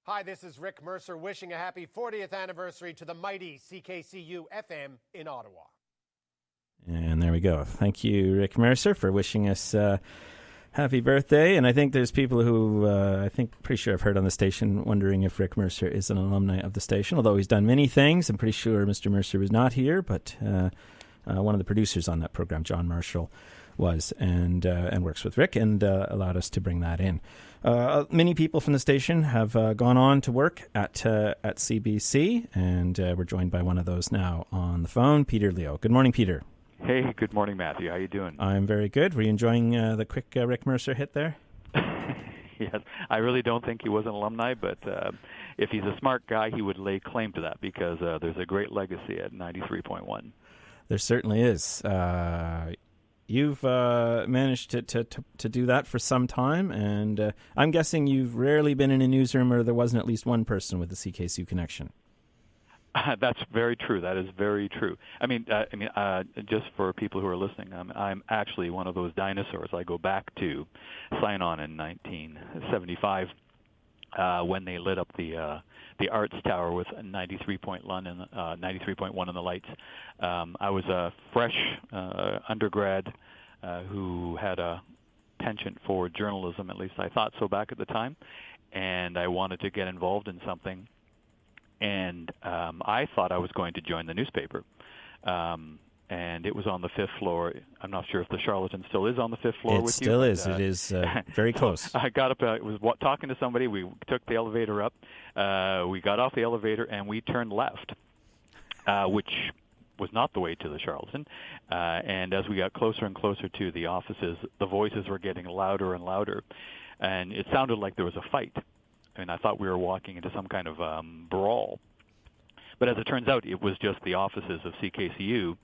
Hi, this is Rick Mercer wishing a happy 40th anniversary to the mighty CKCU-FM in Ottawa. And there we go. Thank you, Rick Mercer, for wishing us happy birthday. And I think there's people who pretty sure I've heard on the station wondering if Rick Mercer is an alumni of the station, although he's done many things. I'm pretty sure Mr. Mercer was not here, but one of the producers on that program, John Marshall, was and works with Rick and allowed us to bring that in. Many people from the station have gone on to work at CBC, and we're joined by one of those now on the phone, Peter Leo. Good morning, Peter. Hey, good morning, Matthew. How you doing? I'm very good. Were you enjoying the quick Rick Mercer hit there? Yes, I really don't think he was an alumni, but if he's a smart guy, he would lay claim to that because there's a great legacy at 93.1. There certainly is. You've managed to do that for some time, and I'm guessing you've rarely been in a newsroom where there wasn't at least one person with the CKCU connection. That's very true. That is very true. I mean, just for people who are listening, I'm actually one of those dinosaurs. I go back to sign-on in 1975 when they lit up the Arts Tower with 93.1 and the lights. I was a fresh undergrad who had a penchant for journalism, at least I thought so back at the time, and I wanted to get involved in something. And I thought I was going to join the newspaper. And it was on the 5th floor. I'm not sure if the Charlatan still is on the 5th floor with you. It still is. It is very close. I got up, was talking to somebody. We took the elevator up. We got off the elevator, and we turned left, which was not the way to the Charlatan. And as we got closer and closer to the offices, the voices were getting louder and louder. And it sounded like there was a fight. And I thought we were walking into some kind of brawl. But as it turns out, it was just the offices of CKCU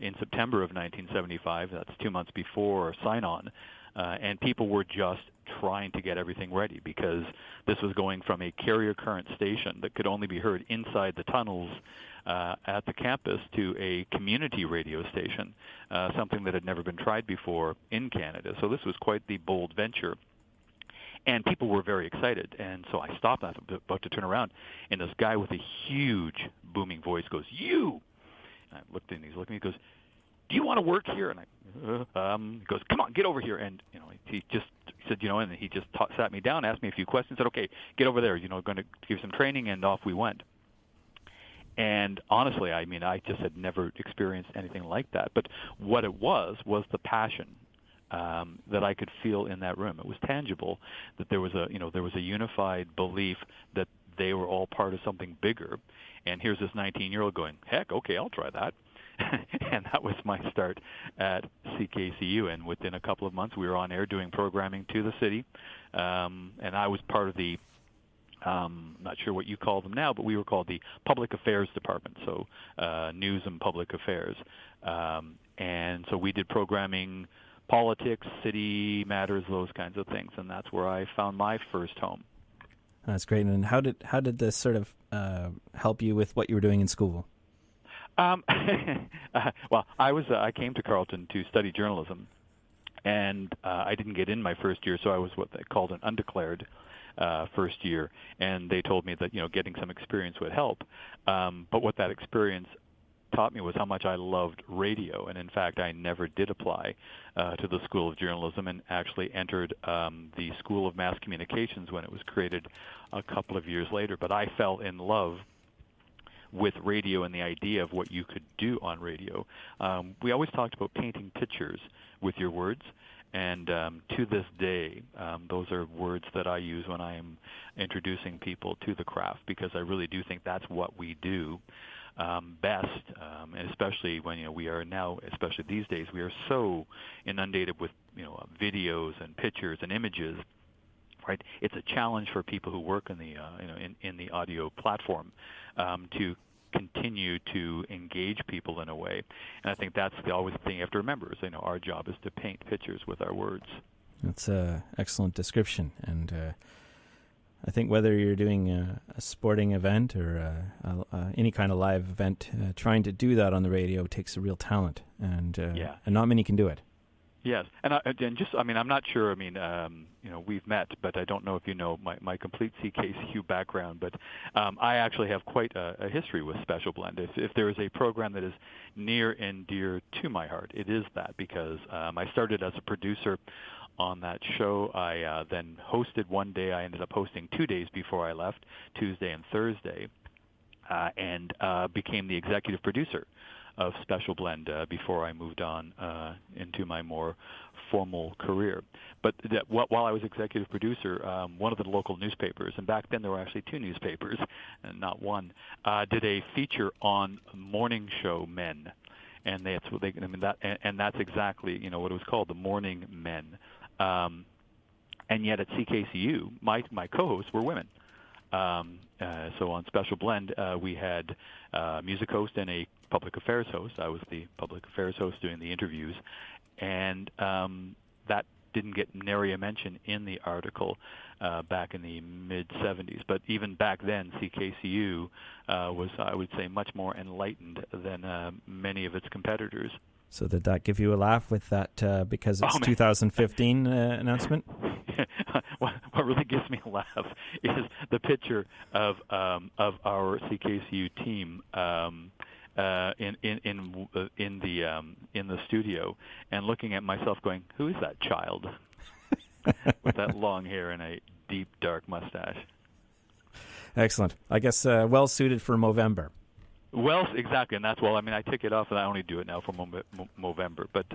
in September of 1975. That's 2 months before sign-on. And people were just trying to get everything ready because this was going from a carrier current station that could only be heard inside the tunnels at the campus to a community radio station, something that had never been tried before in Canada. So this was quite the bold venture. And people were very excited, and so I stopped. I was about to turn around, and this guy with a huge booming voice goes, "You!" And I looked, and he's looking. He goes, "Do you want to work here?" And he goes, "Come on, get over here." And he said, and he just sat me down, asked me a few questions, said, "Okay, get over there. Going to give some training," and off we went. And honestly, I just had never experienced anything like that. But what it was the passion that I could feel in that room. It was tangible that there was a unified belief that they were all part of something bigger. And here's this 19-year-old going, "Heck, okay, I'll try that." And that was my start at CKCU. And within a couple of months, we were on air doing programming to the city. And I was part of the not sure what you call them now, but we were called the Public Affairs Department, so News and Public Affairs. And so we did programming, politics, city matters, those kinds of things, and that's where I found my first home. That's great. And how did this sort of help you with what you were doing in school? Well, I came to Carleton to study journalism, and I didn't get in my first year, so I was what they called an undeclared first year, and they told me that getting some experience would help. But what that experience taught me was how much I loved radio, and in fact I never did apply to the School of Journalism and actually entered the School of Mass Communications when it was created a couple of years later. But I fell in love with radio and the idea of what you could do on radio. We always talked about painting pictures with your words, and to this day those are words that I use when I am introducing people to the craft, because I really do think that's what we do best, and especially when we are now, especially these days, we are so inundated with videos and pictures and images. Right, it's a challenge for people who work in the in the audio platform to continue to engage people in a way, and I think that's always the thing you have to remember is our job is to paint pictures with our words. That's an excellent description, and I think whether you're doing a sporting event or any kind of live event, trying to do that on the radio takes a real talent, and not many can do it. Yes, and just, I mean, I'm not sure. I mean, we've met, but I don't know if you know my complete CKCU background. But I actually have quite a history with Special Blend. If there is a program that is near and dear to my heart, it is that, because I started as a producer on that show. I then hosted one day. I ended up hosting 2 days before I left, Tuesday and Thursday, and became the executive producer of Special Blend before I moved on into my more formal career. But while I was executive producer, one of the local newspapers, and back then there were actually 2 newspapers and not one, did a feature on morning show men, and that's what and that's exactly what it was called, the Morning Men. And yet at CKCU, my co-hosts were women. So on Special Blend, we had a music host and a public affairs host. I was the public affairs host doing the interviews, and that didn't get nary a mention in the article back in the mid-'70s. But even back then, CKCU was, I would say, much more enlightened than many of its competitors. So did that give you a laugh with that because it's 2015 announcement? What really gives me a laugh is the picture of our CKCU team in the studio, and looking at myself, going, "Who is that child?" with that long hair and a deep dark mustache. Excellent. I guess well suited for Movember. Well, exactly, and that's I mean, I took it off, and I only do it now for Movember. But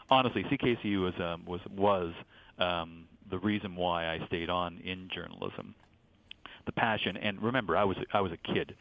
honestly, CKCU was the reason why I stayed on in journalism. The passion, and remember, I was a kid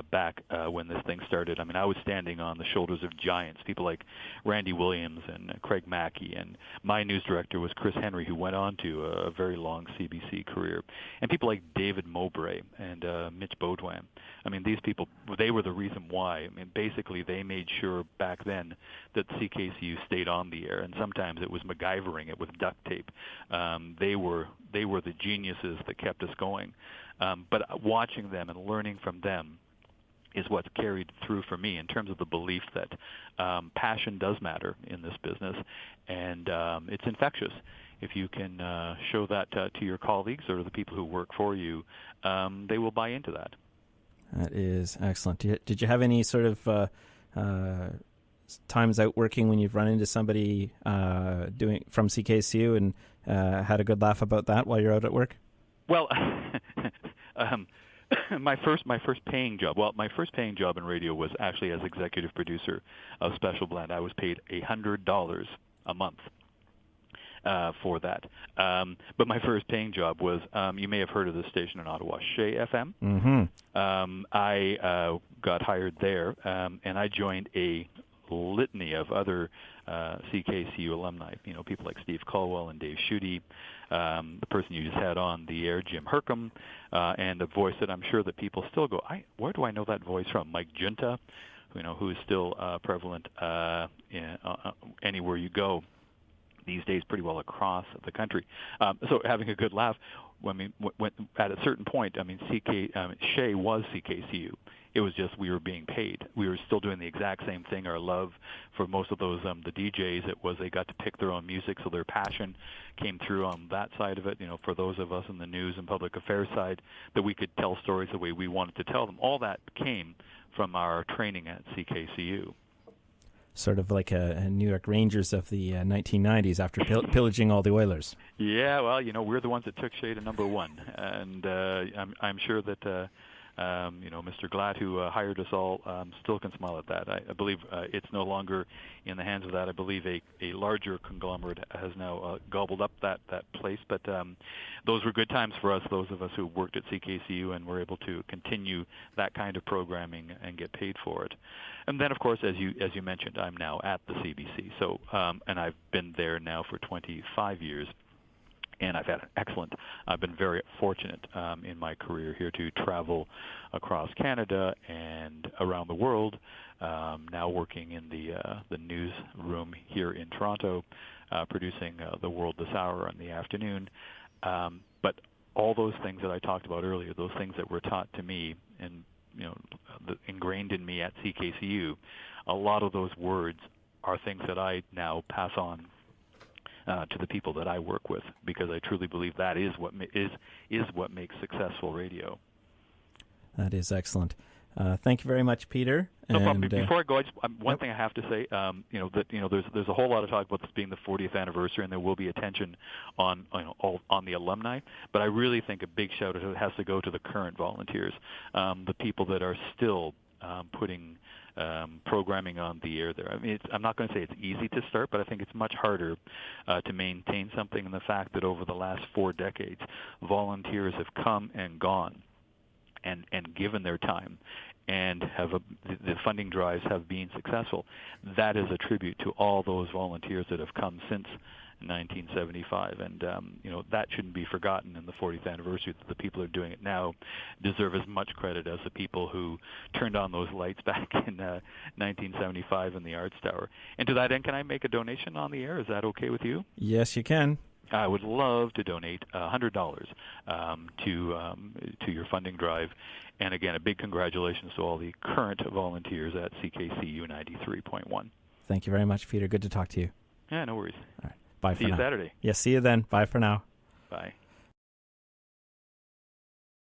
back when this thing started. I mean, I was standing on the shoulders of giants, people like Randy Williams and Craig Mackey, and my news director was Chris Henry, who went on to a very long CBC career, and people like David Mowbray and Mitch Baudouin. I mean, these people, they were the reason why. I mean, basically, they made sure back then that CKCU stayed on the air, and sometimes it was MacGyvering it with duct tape. They were the geniuses that kept us going. But watching them and learning from them is what's carried through for me in terms of the belief that passion does matter in this business, and it's infectious. If you can show that to your colleagues or the people who work for you, they will buy into that. That is excellent. Did you have any sort of times out working when you've run into somebody doing from CKCU and had a good laugh about that while you're out at work? Well, my first paying job. Well, my first paying job in radio was actually as executive producer of Special Blend. I was paid $100 a month for that. But my first paying job was, you may have heard of this station in Ottawa, CKCU-FM. Mm-hmm. I got hired there, and I joined a litany of other CKCU alumni, people like Steve Caldwell and Dave Schutte, the person you just had on the air, Jim Hercom, and a voice that I'm sure that people still go, where do I know that voice from? Mike Junta, who is still prevalent anywhere you go these days, pretty well across the country. So having a good laugh. I mean, when at a certain point, I mean, Shea was CKCU. It was just we were being paid. We were still doing the exact same thing. Our love for most of those the DJs, it was they got to pick their own music, so their passion came through on that side of it. For those of us in the news and public affairs side, that we could tell stories the way we wanted to tell them. All that came from our training at CKCU. Sort of like a New York Rangers of the 1990s after pillaging all the Oilers. Yeah, well, we're the ones that took Shea to number one, and I'm sure that Mr. Glatt, who hired us all, still can smile at that. I believe it's no longer in the hands of that. I believe a larger conglomerate has now gobbled up that place. But those were good times for us, those of us who worked at CKCU and were able to continue that kind of programming and get paid for it. And then, of course, as you mentioned, I'm now at the CBC. So, and I've been there now for 25 years. And I've been very fortunate in my career here to travel across Canada and around the world, now working in the newsroom here in Toronto, producing The World This Hour in the afternoon. But all those things that I talked about earlier, those things that were taught to me and ingrained in me at CKCU, a lot of those words are things that I now pass on to the people that I work with, because I truly believe that is what makes successful radio. That is excellent. Thank you very much, Peter. No problem. Before I go, one Yep. thing I have to say, there's a whole lot of talk about this being the 40th anniversary, and there will be attention on the alumni. But I really think a big shout out has to go to the current volunteers, the people that are still putting programming on the air there. I mean, I'm not going to say it's easy to start, but I think it's much harder to maintain something. And the fact that over the last 4 decades, volunteers have come and gone and given their time, and the funding drives have been successful. That is a tribute to all those volunteers that have come since 1975, and that shouldn't be forgotten in the 40th anniversary. That the people who are doing it now deserve as much credit as the people who turned on those lights back in 1975 in the Arts Tower. And to that end, can I make a donation on the air? Is that okay with you? Yes, you can. I would love to donate $100 to your funding drive. And again, a big congratulations to all the current volunteers at CKCU 93.1. Thank you very much, Peter. Good to talk to you. Yeah, no worries. All right. Bye for now. See you Saturday. Yes, see you then. Bye for now. Bye.